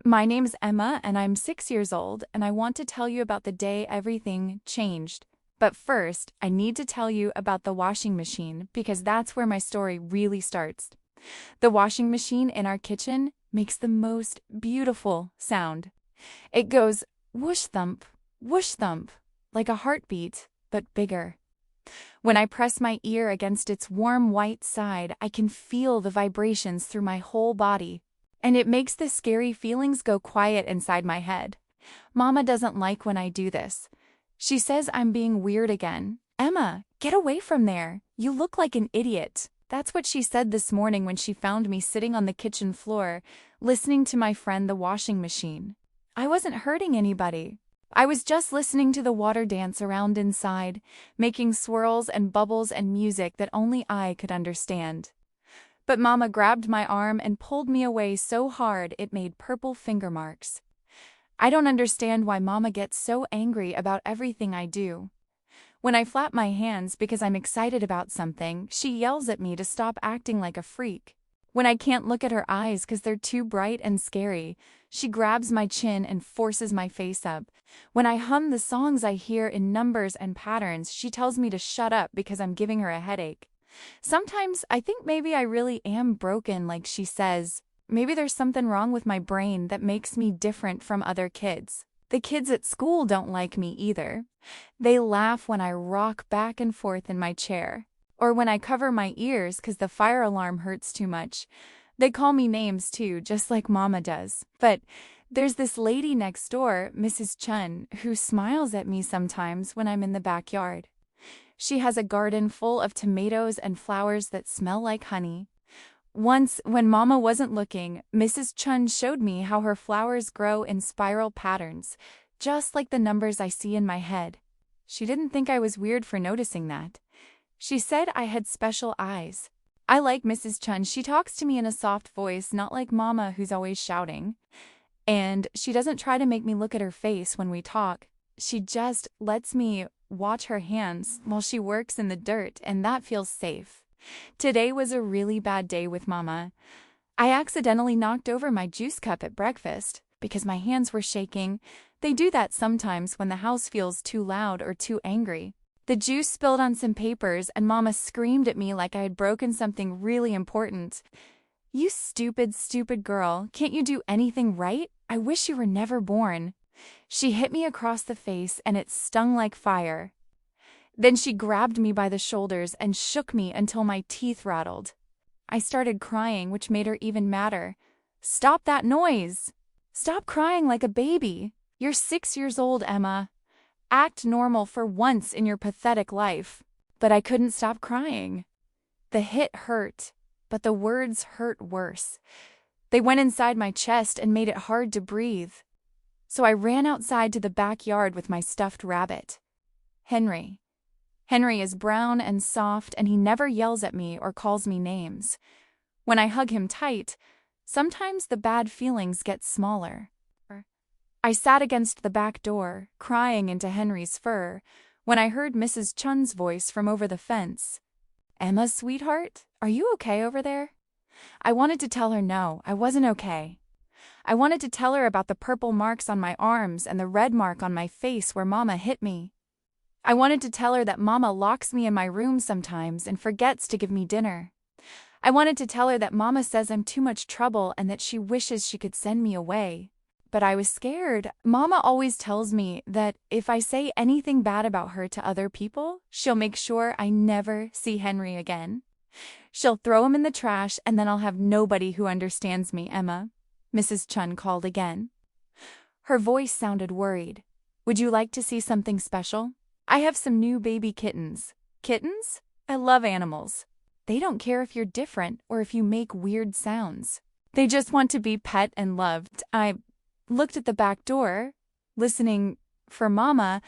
My name's Emma, and I'm 6 years old, and I want to tell you about the day everything changed. But first, I need to tell you about the washing machine because that's where my story really starts. The washing machine in our kitchen makes the most beautiful sound. It goes whoosh thump, like a heartbeat, but bigger. When I press my ear against its warm white side, I can feel the vibrations through my whole body. And it makes the scary feelings go quiet inside my head. Mama doesn't like when I do this. She says I'm being weird again. Emma, get away from there. You look like an idiot. That's what she said this morning when she found me sitting on the kitchen floor, listening to my friend the washing machine. I wasn't hurting anybody. I was just listening to the water dance around inside, making swirls and bubbles and music that only I could understand. But Mama grabbed my arm and pulled me away so hard it made purple finger marks. I don't understand why Mama gets so angry about everything I do. When I flap my hands because I'm excited about something, she yells at me to stop acting like a freak. When I can't look at her eyes because they're too bright and scary, she grabs my chin and forces my face up. When I hum the songs I hear in numbers and patterns, she tells me to shut up because I'm giving her a headache. Sometimes I think maybe I really am broken, like she says. Maybe there's something wrong with my brain that makes me different from other kids. The kids at school don't like me either. They laugh when I rock back and forth in my chair, or when I cover my ears because the fire alarm hurts too much. They call me names too, just like Mama does. But there's this lady next door, Mrs. Chun, who smiles at me sometimes when I'm in the backyard. She has a garden full of tomatoes and flowers that smell like honey. Once, when Mama wasn't looking, Mrs. Chun showed me how her flowers grow in spiral patterns, just like the numbers I see in my head. She didn't think I was weird for noticing that. She said I had special eyes. I like Mrs. Chun. She talks to me in a soft voice, not like Mama who's always shouting. And she doesn't try to make me look at her face when we talk. She just lets me watch her hands while she works in the dirt, and that feels safe. Today was a really bad day with Mama. I accidentally knocked over my juice cup at breakfast because my hands were shaking. They do that sometimes when the house feels too loud or too angry. The juice spilled on some papers, and Mama screamed at me like I had broken something really important. "You stupid girl, can't you do anything right? I wish you were never born." She hit me across the face, and it stung like fire. Then she grabbed me by the shoulders and shook me until my teeth rattled. I started crying, which made her even madder. "Stop that noise! Stop crying like a baby! You're 6 years old, Emma. Act normal for once in your pathetic life." But I couldn't stop crying. The hit hurt, but the words hurt worse. They went inside my chest and made it hard to breathe. So I ran outside to the backyard with my stuffed rabbit, Henry. Henry is brown and soft, and he never yells at me or calls me names. When I hug him tight, sometimes the bad feelings get smaller. I sat against the back door, crying into Henry's fur, when I heard Mrs. Chun's voice from over the fence. "Emma, sweetheart, are you okay over there?" I wanted to tell her no, I wasn't okay. I wanted to tell her about the purple marks on my arms and the red mark on my face where Mama hit me. I wanted to tell her that Mama locks me in my room sometimes and forgets to give me dinner. I wanted to tell her that Mama says I'm too much trouble and that she wishes she could send me away. But I was scared. Mama always tells me that if I say anything bad about her to other people, she'll make sure I never see Henry again. She'll throw him in the trash, and then I'll have nobody who understands me, Emma. Mrs. Chun called again. Her voice sounded worried. "Would you like to see something special? I have some new baby kittens." "Kittens? I love animals. They don't care if you're different or if you make weird sounds. They just want to be pet and loved." I looked at the back door, listening for Mama,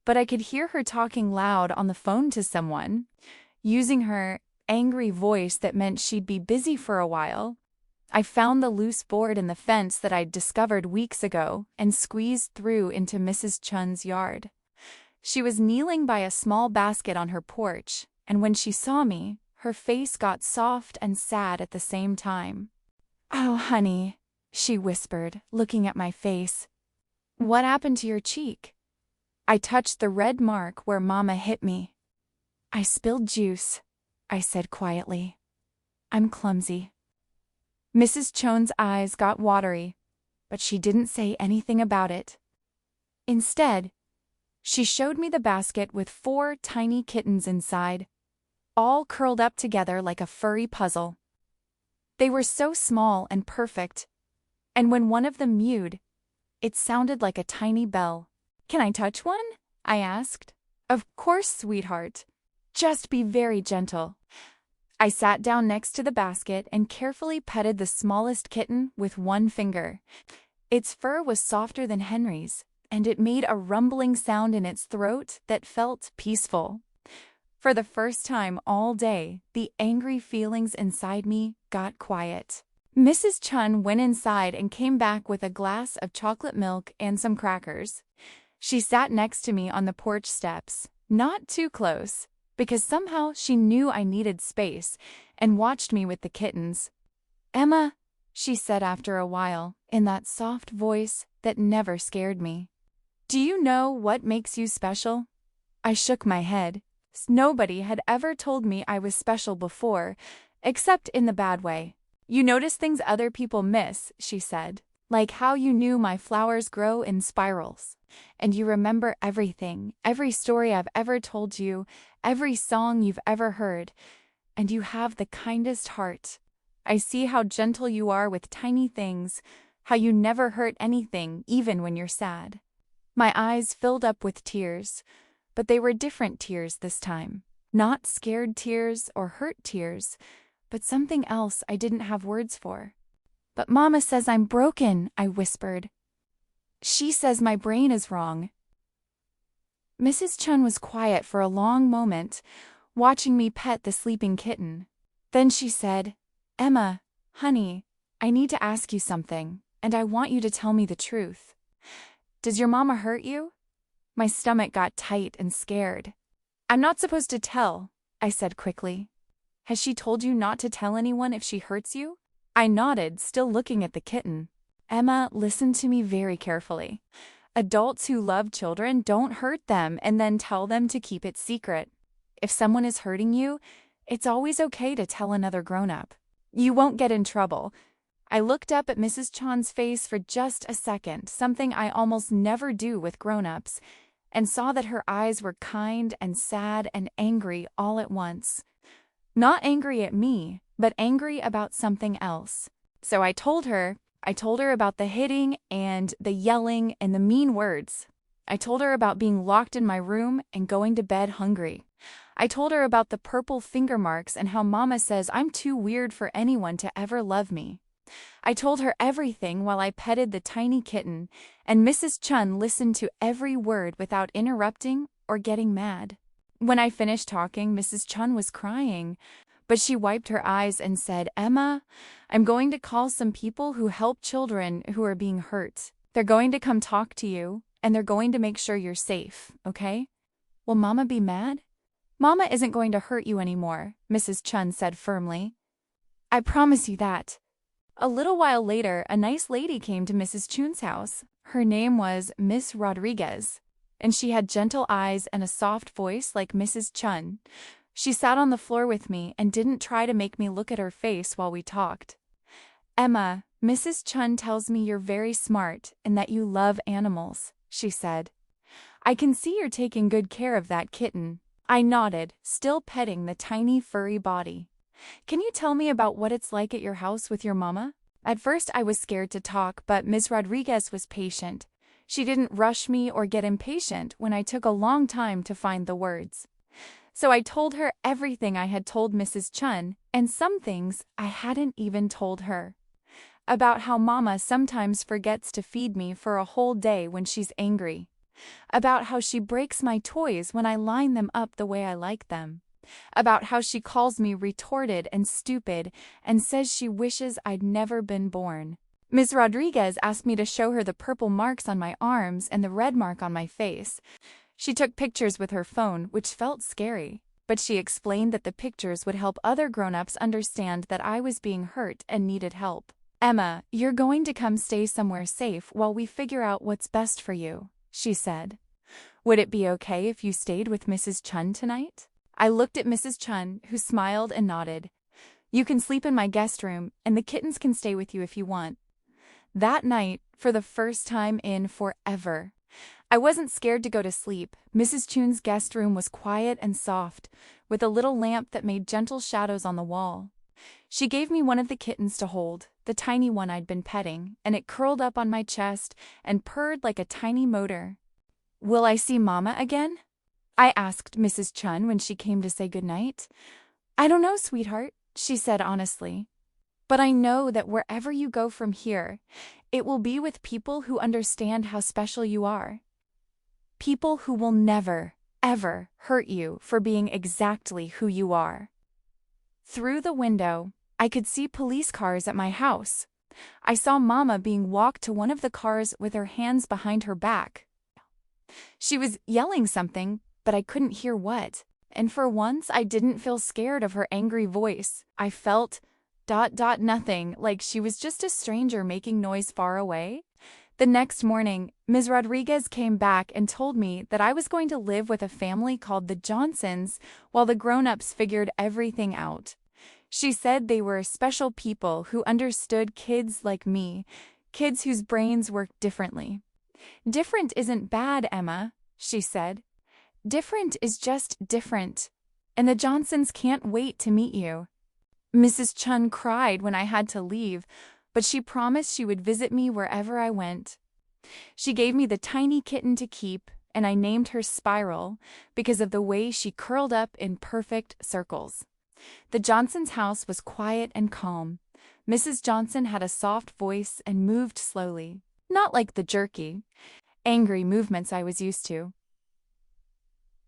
but I could hear her talking loud on the phone to someone, using her angry voice that meant she'd be busy for a while. I found the loose board in the fence that I'd discovered weeks ago and squeezed through into Mrs. Chun's yard. She was kneeling by a small basket on her porch, and when she saw me, her face got soft and sad at the same time. "Oh, honey, she whispered, looking at my face. What happened to your cheek? I touched the red mark where Mama hit me. I spilled juice, I said quietly. I'm clumsy. Mrs. Chon's eyes got watery, but she didn't say anything about it. Instead, she showed me the basket with 4 tiny kittens inside, all curled up together like a furry puzzle. They were so small and perfect, and when one of them mewed, it sounded like a tiny bell. Can I touch one? I asked. Of course, sweetheart. Just be very gentle. I sat down next to the basket and carefully petted the smallest kitten with one finger. Its fur was softer than Henry's, and it made a rumbling sound in its throat that felt peaceful. For the first time all day, the angry feelings inside me got quiet. Mrs. Chun went inside and came back with a glass of chocolate milk and some crackers. She sat next to me on the porch steps, not too close, because somehow she knew I needed space, and watched me with the kittens. Emma, she said after a while, in that soft voice that never scared me. Do you know what makes you special? I shook my head. Nobody had ever told me I was special before, except in the bad way. You notice things other people miss, she said, like how you knew my flowers grow in spirals. And you remember everything, every story I've ever told you, every song you've ever heard. And you have the kindest heart. I see how gentle you are with tiny things, how you never hurt anything, even when you're sad. My eyes filled up with tears, but they were different tears this time. Not scared tears or hurt tears, but something else I didn't have words for. But Mama says I'm broken, I whispered. She says my brain is wrong. Mrs. Chun was quiet for a long moment, watching me pet the sleeping kitten. Then she said, Emma, honey, I need to ask you something, and I want you to tell me the truth. Does your mama hurt you? My stomach got tight and scared. I'm not supposed to tell, I said quickly. Has she told you not to tell anyone if she hurts you? I nodded, still looking at the kitten. Emma, listen to me very carefully. Adults who love children don't hurt them and then tell them to keep it secret. If someone is hurting you, it's always okay to tell another grown-up. You won't get in trouble. I looked up at Mrs. Chan's face for just a second, something I almost never do with grown-ups, and saw that her eyes were kind and sad and angry all at once. Not angry at me, but angry about something else. So I told her about the hitting and the yelling and the mean words. I told her about being locked in my room and going to bed hungry. I told her about the purple finger marks and how Mama says I'm too weird for anyone to ever love me. I told her everything while I petted the tiny kitten, and Mrs. Chun listened to every word without interrupting or getting mad. When I finished talking, Mrs. Chun was crying, but she wiped her eyes and said, Emma, I'm going to call some people who help children who are being hurt. They're going to come talk to you, and they're going to make sure you're safe, okay? Will Mama be mad? Mama isn't going to hurt you anymore, Mrs. Chun said firmly. I promise you that. A little while later, a nice lady came to Mrs. Chun's house. Her name was Miss Rodriguez, and she had gentle eyes and a soft voice like Mrs. Chun. She sat on the floor with me and didn't try to make me look at her face while we talked. Emma, Mrs. Chun tells me you're very smart and that you love animals, she said. I can see you're taking good care of that kitten. I nodded, still petting the tiny furry body. Can you tell me about what it's like at your house with your mama? At first I was scared to talk, but Ms. Rodriguez was patient. She didn't rush me or get impatient when I took a long time to find the words. So I told her everything I had told Mrs. Chun, and some things I hadn't even told her. About how Mama sometimes forgets to feed me for a whole day when she's angry. About how she breaks my toys when I line them up the way I like them. About how she calls me retorted and stupid and says she wishes I'd never been born. Ms. Rodriguez asked me to show her the purple marks on my arms and the red mark on my face. She took pictures with her phone, which felt scary, but she explained that the pictures would help other grown-ups understand that I was being hurt and needed help. Emma, you're going to come stay somewhere safe while we figure out what's best for you, she said. Would it be okay if you stayed with Mrs. Chun tonight? I looked at Mrs. Chun, who smiled and nodded. You can sleep in my guest room, and the kittens can stay with you if you want. That night, for the first time in forever, I wasn't scared to go to sleep. Mrs. Chun's guest room was quiet and soft, with a little lamp that made gentle shadows on the wall. She gave me one of the kittens to hold, the tiny one I'd been petting, and it curled up on my chest and purred like a tiny motor. Will I see Mama again? I asked Mrs. Chun when she came to say goodnight. I don't know, sweetheart, she said honestly. But I know that wherever you go from here, it will be with people who understand how special you are. People who will never, ever hurt you for being exactly who you are. Through the window, I could see police cars at my house. I saw Mama being walked to one of the cars with her hands behind her back. She was yelling something, but I couldn't hear what. And for once, I didn't feel scared of her angry voice. I felt nothing, like she was just a stranger making noise far away. The next morning, Ms. Rodriguez came back and told me that I was going to live with a family called the Johnsons while the grown-ups figured everything out. She said they were special people who understood kids like me, kids whose brains worked differently. Different isn't bad, Emma, she said. Different is just different, and the Johnsons can't wait to meet you. Mrs. Chun cried when I had to leave, but she promised she would visit me wherever I went. She gave me the tiny kitten to keep, and I named her Spiral because of the way she curled up in perfect circles. The Johnsons' house was quiet and calm. Mrs. Johnson had a soft voice and moved slowly, not like the jerky, angry movements I was used to.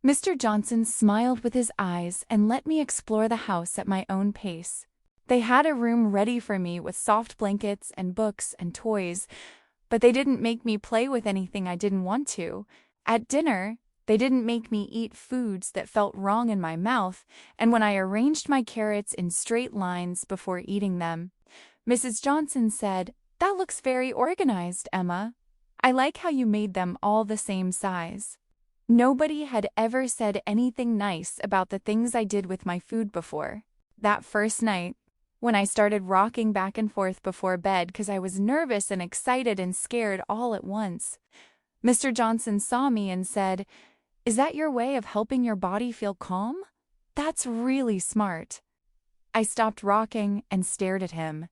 Mr. Johnson smiled with his eyes and let me explore the house at my own pace. They had a room ready for me with soft blankets and books and toys, but they didn't make me play with anything I didn't want to. At dinner, they didn't make me eat foods that felt wrong in my mouth, and when I arranged my carrots in straight lines before eating them, Mrs. Johnson said, "That looks very organized, Emma. I like how you made them all the same size." Nobody had ever said anything nice about the things I did with my food before. That first night, when I started rocking back and forth before bed because I was nervous and excited and scared all at once, Mr. Johnson saw me and said, "Is that your way of helping your body feel calm? That's really smart." I stopped rocking and stared at him.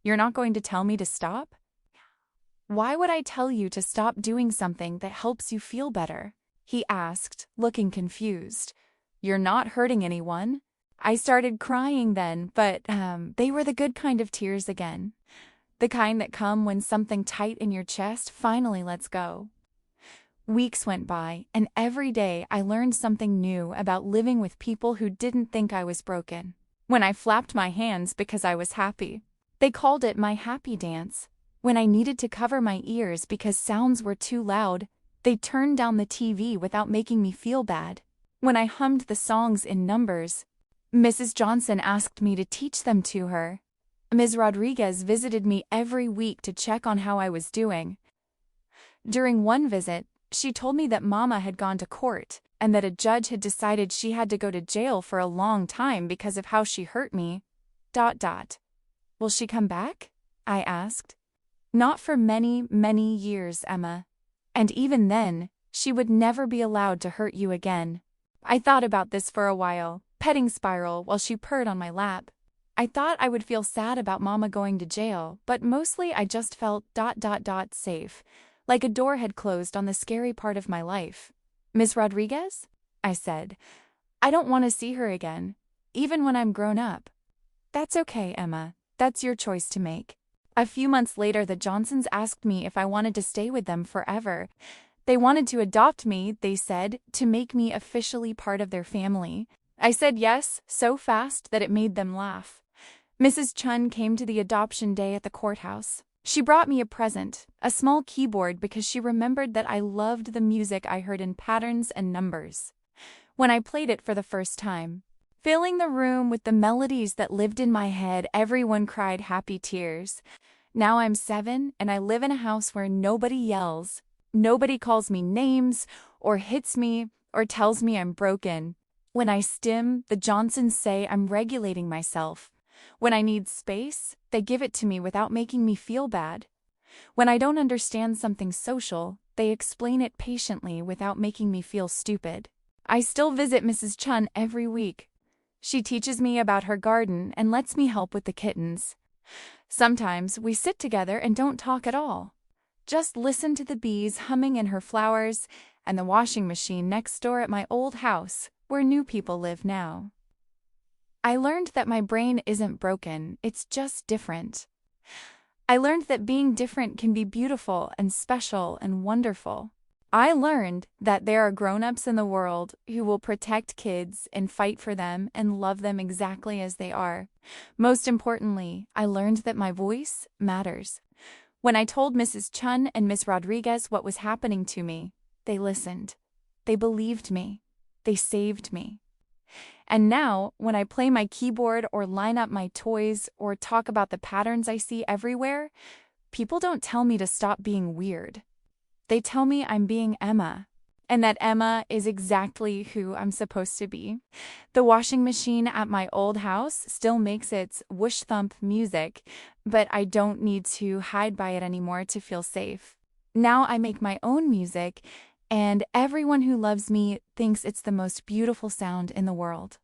"You're not going to tell me to stop?" "Why would I tell you to stop doing something that helps you feel better?" he asked, looking confused. "You're not hurting anyone." I started crying then, but they were the good kind of tears again. The kind that come when something tight in your chest finally lets go. Weeks went by, and every day I learned something new about living with people who didn't think I was broken. When I flapped my hands because I was happy, they called it my happy dance. When I needed to cover my ears because sounds were too loud, they turned down the TV without making me feel bad. When I hummed the songs in numbers, Mrs. Johnson asked me to teach them to her. Ms. Rodriguez visited me every week to check on how I was doing. During one visit, she told me that Mama had gone to court and that a judge had decided she had to go to jail for a long time because of how she hurt me. Will she come back? I asked. Not for many, many years, Emma. And even then, she would never be allowed to hurt you again. I thought about this for a while, petting Spiral while she purred on my lap. I thought I would feel sad about Mama going to jail, but mostly I just felt safe, like a door had closed on the scary part of my life. "Miss Rodriguez?" I said. "I don't want to see her again, even when I'm grown up." "That's okay, Emma. That's your choice to make." A few months later, the Johnsons asked me if I wanted to stay with them forever. They wanted to adopt me, they said, to make me officially part of their family. I said yes, so fast that it made them laugh. Mrs. Chun came to the adoption day at the courthouse. She brought me a present, a small keyboard, because she remembered that I loved the music I heard in patterns and numbers. When I played it for the first time, filling the room with the melodies that lived in my head, everyone cried happy tears. Now I'm 7 and I live in a house where nobody yells. Nobody calls me names or hits me or tells me I'm broken. When I stim, the Johnsons say I'm regulating myself. When I need space, they give it to me without making me feel bad. When I don't understand something social, they explain it patiently without making me feel stupid. I still visit Mrs. Chun every week. She teaches me about her garden and lets me help with the kittens. Sometimes we sit together and don't talk at all. Just listen to the bees humming in her flowers and the washing machine next door at my old house, where new people live now. I learned that my brain isn't broken, it's just different. I learned that being different can be beautiful and special and wonderful. I learned that there are grown-ups in the world who will protect kids and fight for them and love them exactly as they are. Most importantly, I learned that my voice matters. When I told Mrs. Chun and Miss Rodriguez what was happening to me, they listened. They believed me. They saved me. And now, when I play my keyboard or line up my toys or talk about the patterns I see everywhere, people don't tell me to stop being weird. They tell me I'm being Emma, and that Emma is exactly who I'm supposed to be. The washing machine at my old house still makes its whoosh-thump music, but I don't need to hide by it anymore to feel safe. Now I make my own music, and everyone who loves me thinks it's the most beautiful sound in the world.